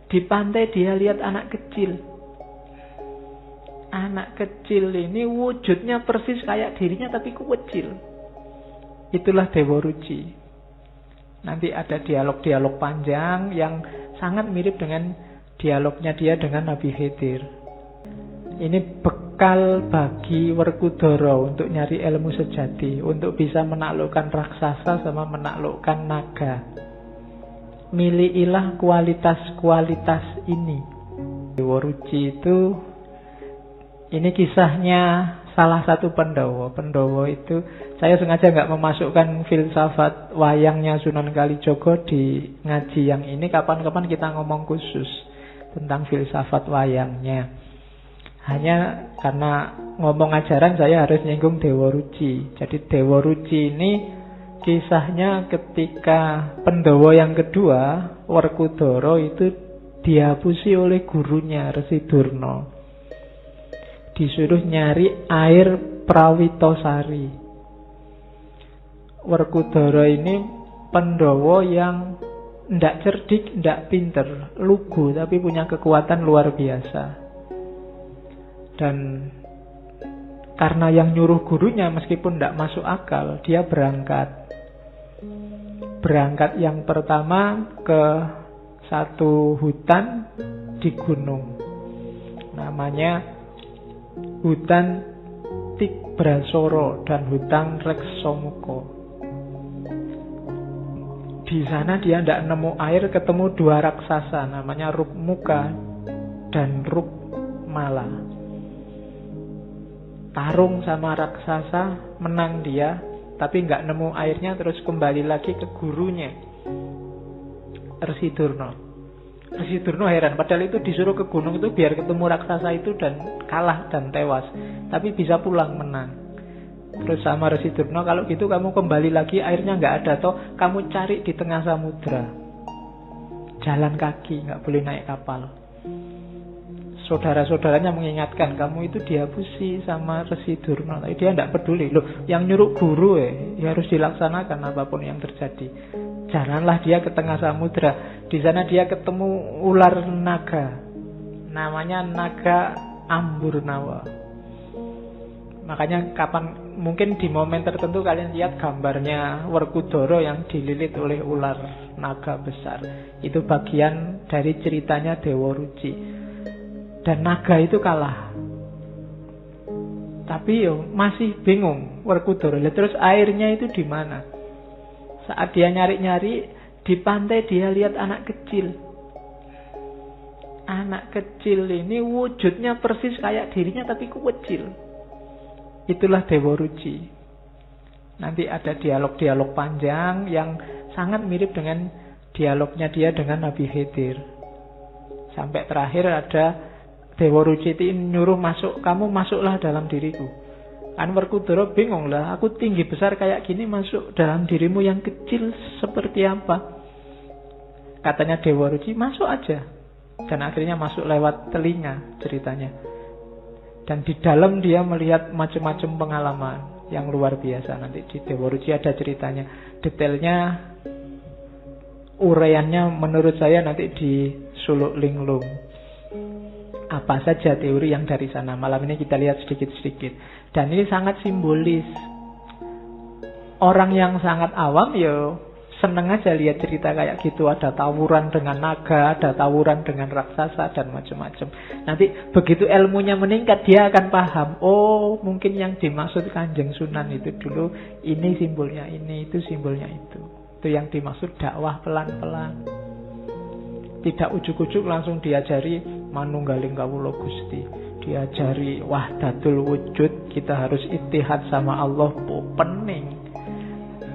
Di pantai dia lihat anak kecil. Anak kecil ini wujudnya persis kayak dirinya tapi kecil. Itulah Dewa Ruci. Nanti ada dialog-dialog panjang yang sangat mirip dengan dialognya dia dengan Nabi Khidir. Ini bekal bagi Werkudara untuk nyari ilmu sejati, untuk bisa menaklukkan raksasa sama menaklukkan naga. Milikilah kualitas-kualitas ini. Dewa Ruci itu, ini kisahnya salah satu Pandhawa. Pandhawa itu, saya sengaja nggak memasukkan filsafat wayangnya Sunan Kalijaga di ngaji yang ini. Kapan-kapan kita ngomong khusus tentang filsafat wayangnya. Hanya karena ngomong ajaran saya harus nyinggung Dewa Ruci. Jadi Dewa Ruci ini kisahnya ketika Pandhawa yang kedua, Werkudara, itu dihapusi oleh gurunya Resi Durna. Disuruh nyari air Prawitosari. Werkudara ini Pandhawa yang ndak cerdik, ndak pinter, lugu, tapi punya kekuatan luar biasa. Dan karena yang nyuruh gurunya meskipun ndak masuk akal, dia berangkat. Berangkat yang pertama ke satu hutan di gunung. Namanya hutan Tikbrasara dan hutan Reksamuka. Di sana dia tidak nemu air, ketemu dua raksasa namanya Rukmuka dan Rukmala. Tarung sama raksasa, menang dia, tapi nggak nemu airnya, terus kembali lagi ke gurunya Resi Durna. Resi Durna heran, padahal itu disuruh ke gunung itu biar ketemu raksasa itu dan kalah dan tewas, tapi bisa pulang menang. Terus sama Resi Durna, kalau gitu kamu kembali lagi, airnya nggak ada toh, kamu cari di tengah samudra, jalan kaki, nggak boleh naik kapal. Saudara-saudaranya mengingatkan, kamu itu dihapusi sama Resi Durna, tapi dia tidak peduli. Loh, yang nyuruh guru ya harus dilaksanakan apapun yang terjadi. Jalanlah dia ke tengah samudra. Di sana dia ketemu ular naga, namanya naga Amburnawa. Makanya mungkin di momen tertentu kalian lihat gambarnya Werkudara yang dililit oleh ular naga besar. Itu bagian dari ceritanya Dewa Ruci. Dan naga itu kalah. Tapi masih bingung Werkudara. Terus airnya itu di mana? Saat dia nyari-nyari di pantai, dia lihat anak kecil. Anak kecil ini wujudnya persis kayak dirinya tapi kecil. Itulah Dewa Ruci. Nanti ada dialog-dialog panjang yang sangat mirip dengan dialognya dia dengan Nabi Khidir. Sampai terakhir ada Dewa Ruci itu nyuruh masuk, kamu masuklah dalam diriku. Kan Werkudara bingung lah, aku tinggi besar kayak gini masuk dalam dirimu yang kecil seperti apa? Katanya Dewa Ruci, masuk aja. Dan akhirnya masuk lewat telinga ceritanya. Dan di dalam dia melihat macam-macam pengalaman yang luar biasa. Nanti di Dewa Ruci ada ceritanya. Detailnya, uraiannya menurut saya nanti di Suluk Linglung. Apa saja teori yang dari sana. Malam ini kita lihat sedikit-sedikit. Dan ini sangat simbolis. Orang yang sangat awam ya seneng aja lihat cerita kayak gitu. Ada tawuran dengan naga, ada tawuran dengan raksasa dan macam-macam. Nanti begitu ilmunya meningkat, dia akan paham. Oh, mungkin yang dimaksud Kanjeng Sunan itu dulu, ini simbolnya ini, itu simbolnya itu. Itu yang dimaksud dakwah pelan-pelan. Tidak ujuk-ujuk langsung diajari manunggaling kawula Gusti, diajari wahdatul wujud, kita harus ittihad sama Allah, pening.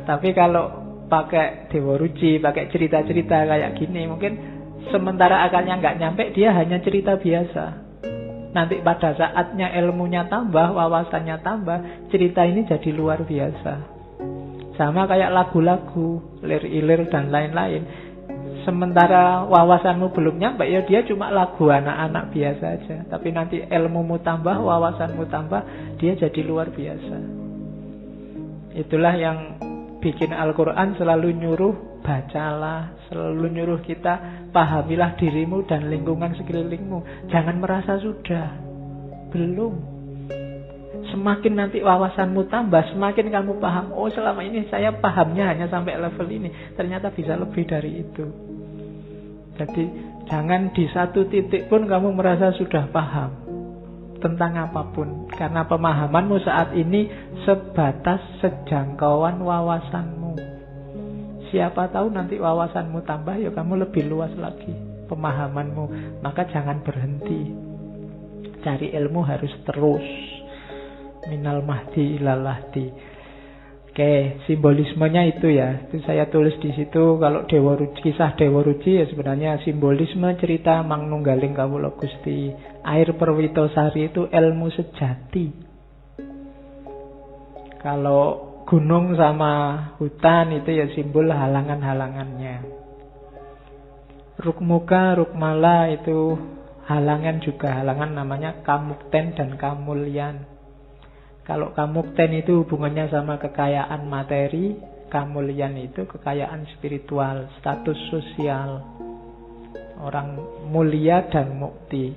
Tapi kalau pakai Dewa Ruci, pakai cerita-cerita kayak gini, mungkin sementara akalnya nggak nyampe, dia hanya cerita biasa. Nanti pada saatnya ilmunya tambah, wawasannya tambah, cerita ini jadi luar biasa. Sama kayak lagu-lagu, lir-ilir dan lain-lain. Sementara wawasanmu belum nyampe, ya dia cuma lagu anak-anak biasa aja. Tapi nanti ilmumu tambah, wawasanmu tambah, dia jadi luar biasa. Itulah yang bikin Al-Quran selalu nyuruh bacalah, selalu nyuruh kita pahamilah dirimu dan lingkungan sekelilingmu. Jangan merasa sudah, belum. Semakin nanti wawasanmu tambah, semakin kamu paham, oh selama ini saya pahamnya hanya sampai level ini, ternyata bisa lebih dari itu. Jadi jangan di satu titik pun kamu merasa sudah paham tentang apapun, karena pemahamanmu saat ini sebatas sejangkauan wawasanmu. Siapa tahu nanti wawasanmu tambah, ya kamu lebih luas lagi pemahamanmu. Maka jangan berhenti, cari ilmu harus terus, minal mahdi ilal lahdi. Oke, simbolismenya itu ya, itu saya tulis di situ. Kalau Dewa Ruci, kisah Dewa Ruci ya sebenarnya simbolisme cerita Mangnunggaling Kawula Gusti. Air Perwitosari itu ilmu sejati. Kalau gunung sama hutan itu ya simbol halangan-halangannya. Rukmuka, Rukmala itu halangan juga, halangan namanya Kamukten dan Kamulyan. Kalau Kamukten itu hubungannya sama kekayaan materi, Kamulyan itu kekayaan spiritual, status sosial. Orang mulia dan mukti.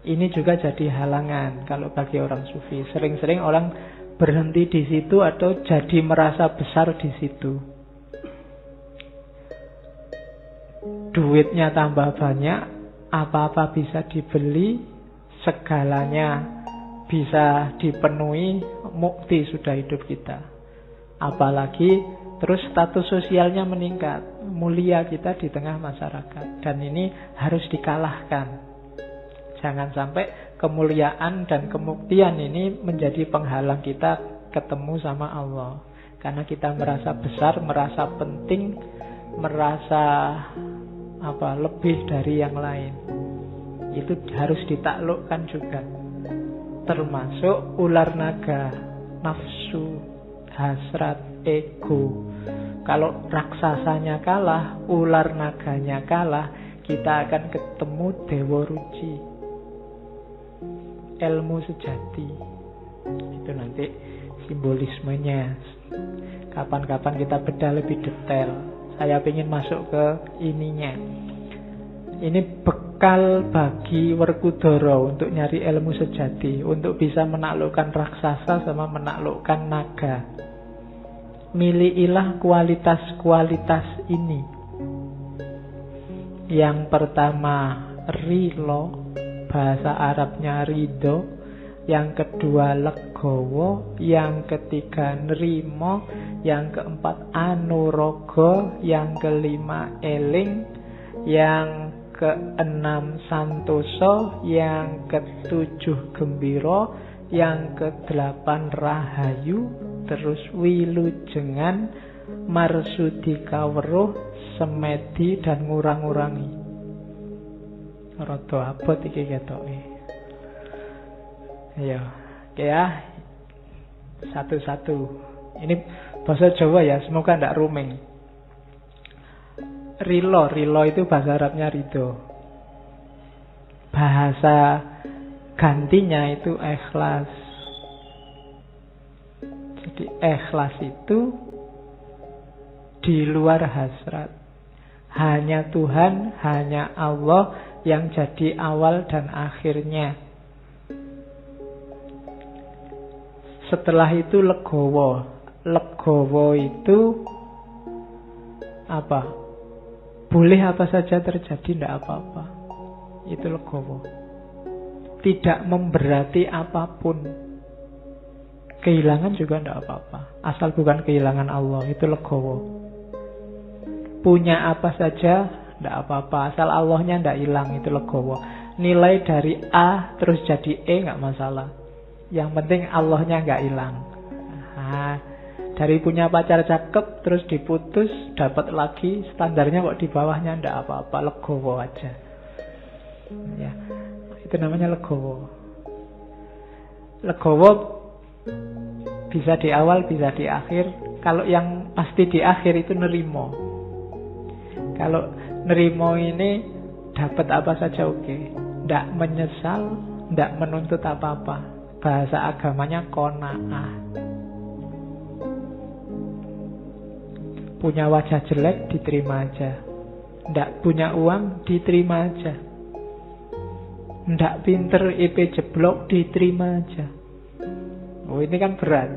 Ini juga jadi halangan kalau bagi orang sufi. Sering-sering orang berhenti di situ atau jadi merasa besar di situ. Duitnya tambah banyak, apa-apa bisa dibeli, segalanya bisa dipenuhi, mukti sudah hidup kita. Apalagi terus status sosialnya meningkat, mulia kita di tengah masyarakat. Dan ini harus dikalahkan. Jangan sampai kemuliaan dan kemuktian ini menjadi penghalang kita ketemu sama Allah. Karena kita merasa besar, merasa penting, merasa lebih dari yang lain. Itu harus ditaklukkan juga. Termasuk ular naga, nafsu, hasrat, ego. Kalau raksasanya kalah, ular naganya kalah, kita akan ketemu Dewa Ruci, ilmu sejati. Itu nanti simbolismenya. Kapan-kapan kita bedah lebih detail. Saya ingin masuk ke ininya. Ini bekal bagi Werkudara untuk nyari ilmu sejati, untuk bisa menaklukkan raksasa sama menaklukkan naga. Milikilah kualitas-kualitas ini. Yang pertama rilo, bahasa Arabnya ridho. Yang kedua legowo. Yang ketiga nerimo. Yang keempat anurogo. Yang kelima eling. Yang keenam santoso, yang ketujuh gembira, yang kedelapan rahayu, terus wilujengan, marsudi kaweruh, semedi dan ngurang-ngurangi. Rada abot iki ketoke. Ayo, oke ya. Satu-satu. Ini bahasa Jawa ya, semoga tidak ruming. Rilo itu bahasa Arabnya ridho. Bahasa gantinya itu ikhlas. Jadi ikhlas itu di luar hasrat. Hanya Tuhan, hanya Allah yang jadi awal dan akhirnya. Setelah itu legowo. Legowo itu apa? Boleh apa saja terjadi, tidak apa-apa. Itu legowo. Tidak memberati apapun. Kehilangan juga tidak apa-apa. Asal bukan kehilangan Allah, itu legowo. Punya apa saja, tidak apa-apa. Asal Allahnya tidak hilang, itu legowo. Nilai dari A terus jadi E, nggak masalah. Yang penting Allahnya nggak hilang. Dari punya pacar cakep terus diputus, dapat lagi, standarnya kok di bawahnya, ndak apa-apa, legowo aja. Ya, itu namanya legowo. Legowo bisa di awal, bisa di akhir. Kalau yang pasti di akhir itu nerimo. Kalau nerimo ini dapat apa saja oke. Ndak menyesal, ndak menuntut apa-apa. Bahasa agamanya qanaah. Punya wajah jelek, diterima aja. Ndak punya uang, diterima aja. Ndak pinter, IP jeblok, diterima aja. Oh, ini kan berat.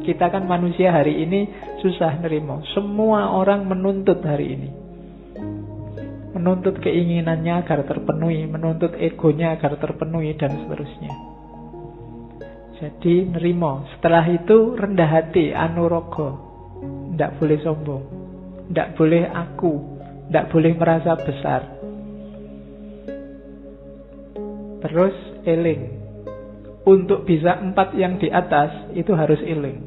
Kita kan manusia hari ini susah nerima. Semua orang menuntut hari ini. Menuntut keinginannya agar terpenuhi, menuntut egonya agar terpenuhi, dan seterusnya. Jadi nerimo. Setelah itu rendah hati, anurogo. Ndak boleh sombong, ndak boleh aku, ndak boleh merasa besar. Terus eling. Untuk bisa 4 yang di atas itu harus eling.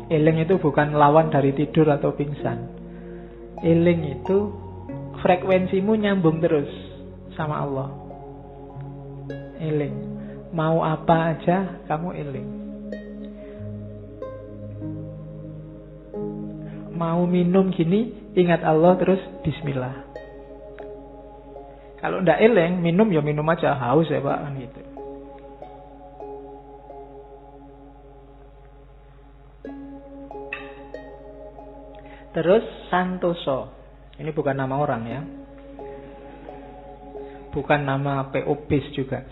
Eling itu bukan lawan dari tidur atau pingsan. Eling itu frekuensimu nyambung terus sama Allah. Eling. Mau apa aja kamu eling. Mau minum gini, ingat Allah terus bismillah. Kalau ndak eling, minum ya minum aja, haus ya Pak, kan gitu. Terus santoso. Ini bukan nama orang ya. Bukan nama PO bis juga.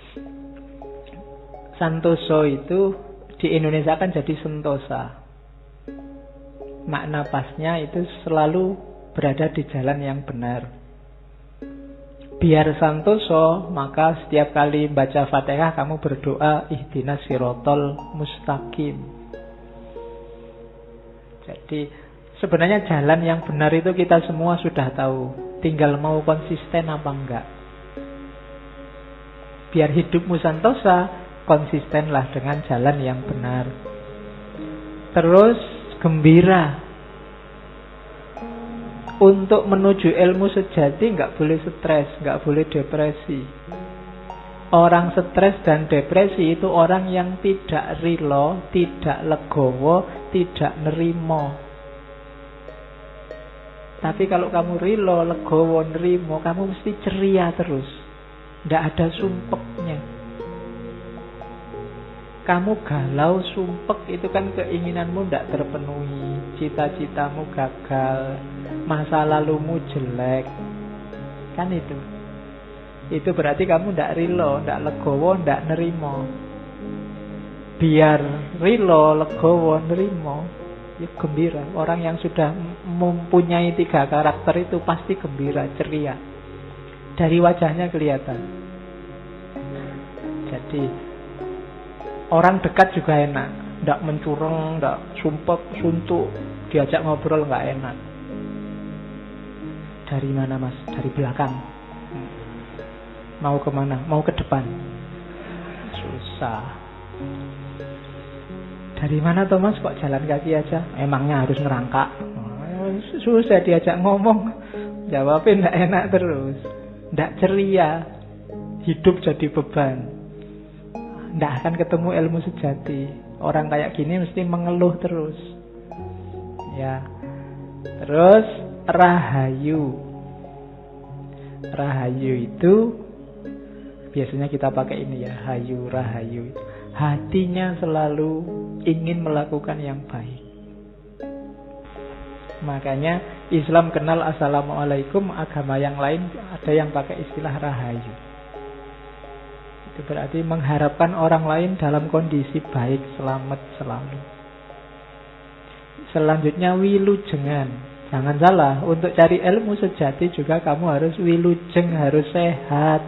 Santoso itu di Indonesia kan jadi sentosa. Makna pasnya itu selalu berada di jalan yang benar. Biar santoso, maka setiap kali baca Fatihah kamu berdoa ihdinas sirotol mustaqim. Jadi sebenarnya jalan yang benar itu kita semua sudah tahu. Tinggal mau konsisten apa enggak. Biar hidupmu santosa, konsistenlah dengan jalan yang benar. Terus gembira. Untuk menuju ilmu sejati nggak boleh stres, nggak boleh depresi. Orang stres dan depresi itu orang yang tidak rilo, tidak legowo, tidak nerimo. Tapi kalau kamu rilo, legowo, nerimo, kamu mesti ceria terus. Nggak ada sumpeknya. Kamu galau, sumpek, itu kan keinginanmu tidak terpenuhi, cita-citamu gagal, masa lalumu jelek. Kan itu. Itu berarti kamu tidak rilo, tidak legowo, tidak nerimo. Biar rilo, legowo, nerimo, ya gembira. Orang yang sudah mempunyai 3 karakter itu pasti gembira, ceria. Dari wajahnya kelihatan. Jadi orang dekat juga enak, tidak mencurang, tidak sumpek, suntuk, diajak ngobrol nggak enak. Dari mana Mas? Dari belakang. Mau kemana? Mau ke depan. Susah. Dari mana Thomas? Kok jalan kaki aja? Emangnya harus ngerangkak? Susah diajak ngomong. Jawabnya nggak enak terus, nggak ceria. Hidup jadi beban. Nggak akan ketemu ilmu sejati. Orang kayak gini mesti mengeluh terus. Ya. Terus rahayu. Rahayu itu biasanya kita pakai ini ya, hayu, rahayu. Hatinya selalu ingin melakukan yang baik. Makanya Islam kenal assalamualaikum, agama yang lain ada yang pakai istilah rahayu. Itu berarti mengharapkan orang lain dalam kondisi baik, selamat selalu. Selanjutnya wilujengan. Jangan salah, untuk cari ilmu sejati juga kamu harus wilujeng, harus sehat.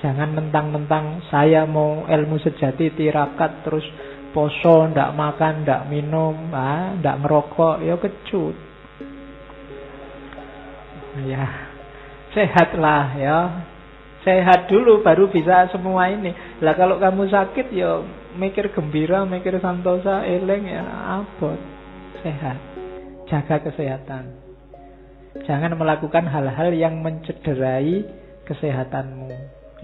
Jangan mentang-mentang saya mau ilmu sejati tirakat terus poso, ndak makan, ndak minum, ndak merokok, ya kecut. Ya, sehatlah ya. Sehat dulu baru bisa semua ini. Lah kalau kamu sakit ya mikir gembira, mikir santosa, eleng ya abot. Sehat. Jaga kesehatan. Jangan melakukan hal-hal yang mencederai kesehatanmu.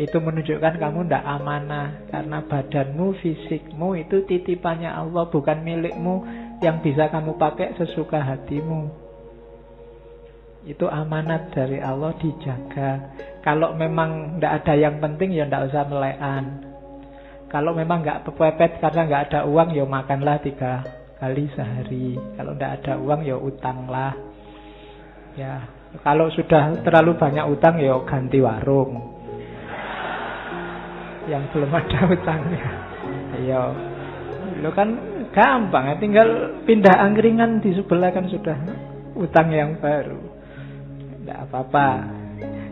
Itu menunjukkan kamu tidak amanah. Karena badanmu, fisikmu itu titipannya Allah, bukan milikmu yang bisa kamu pakai sesuka hatimu. Itu amanat dari Allah, dijaga. Kalau memang tidak ada yang penting ya tidak usah melekan. Kalau memang nggak pepet karena nggak ada uang ya makanlah 3 kali sehari. Kalau tidak ada uang ya utang lah. Ya, kalau sudah terlalu banyak utang ya ganti warung. Yang belum ada utangnya. Ayo. Lo kan gampang ya, tinggal pindah angkringan di sebelah kan sudah utang yang baru. Tidak apa-apa.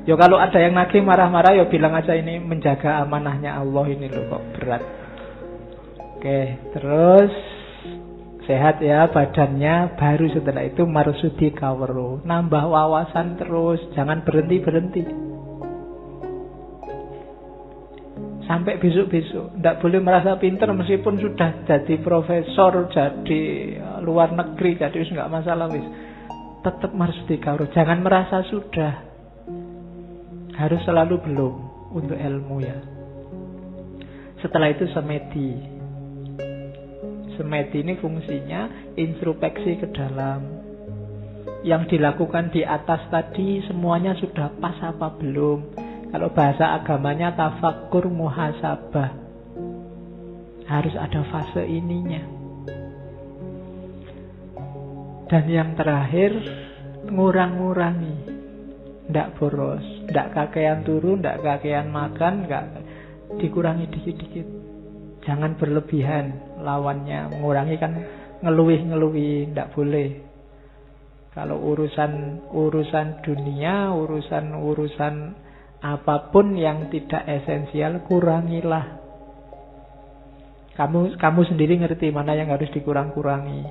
Ya kalau ada yang nagih marah-marah ya bilang aja ini menjaga amanahnya Allah ini loh kok berat. Oke, terus sehat ya badannya, baru setelah itu marsudi kawero, nambah wawasan terus, jangan berhenti-berhenti. Sampai besok-besok, tidak boleh merasa pintar meskipun sudah jadi profesor, jadi luar negeri, jadi wis nggak masalah wis. Tetap marsudi kawero, jangan merasa sudah. Harus selalu belum untuk ilmu ya. Setelah itu semedi. Semedi ini fungsinya introspeksi ke dalam. Yang dilakukan di atas tadi semuanya sudah pas apa belum? Kalau bahasa agamanya tafakkur muhasabah. Harus ada fase ininya. Dan yang terakhir ngurang-ngurangi. Ndak boros, ndak kakean turu, ndak kakean makan, ndak dikurangi dikit-dikit. Jangan berlebihan lawannya, mengurangi kan ngeluih-ngeluih, ndak boleh. Kalau urusan dunia, urusan apapun yang tidak esensial, kurangilah. Kamu sendiri ngerti mana yang harus dikurang-kurangi.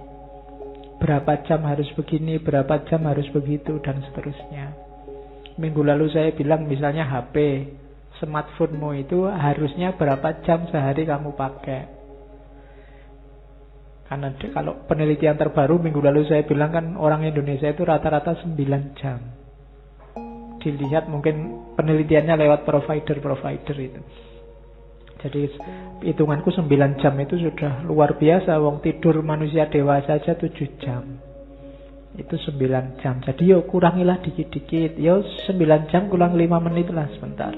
Berapa jam harus begini, berapa jam harus begitu, dan seterusnya. Minggu lalu saya bilang misalnya HP, smartphone-mu itu harusnya berapa jam sehari kamu pakai. Karena kalau penelitian terbaru minggu lalu saya bilang kan orang Indonesia itu rata-rata 9 jam. Dilihat mungkin penelitiannya lewat provider itu. Jadi hitunganku 9 jam itu sudah luar biasa. Wong tidur manusia dewasa aja 7 jam. Itu 9 jam. Jadi yo kurangilah dikit-dikit. Yo 9 jam kurang 5 menit lah sebentar.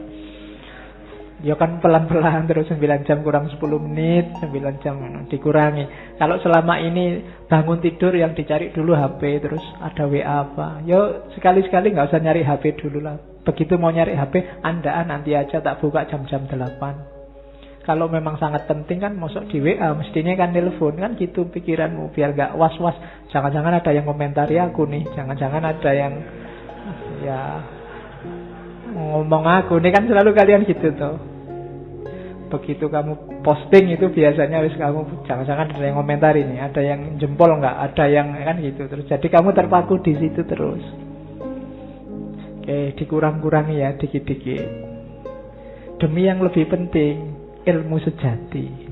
Yo kan pelan-pelan terus 9 jam kurang 10 menit, 9 jam dikurangi. Kalau selama ini bangun tidur yang dicari dulu HP, terus ada WA apa. Yo sekali-sekali nggak usah nyari HP dulu lah. Begitu mau nyari HP, andaan nanti aja tak buka jam-jam 8. Kalau memang sangat penting kan masuk di WA, mestinya kan telepon kan gitu pikiranmu biar gak was-was. Jangan-jangan ada yang komentari aku nih, jangan-jangan ada yang ya ngomong aku nih, kan selalu kalian gitu tuh. Begitu kamu posting itu biasanya wis kamu jangan-jangan ada yang komentari nih, ada yang jempol nggak, ada yang kan gitu terus. Jadi kamu terpaku di situ terus. Oke, dikurang-kurangi ya dikit-dikit. Demi yang lebih penting, ilmu sejati.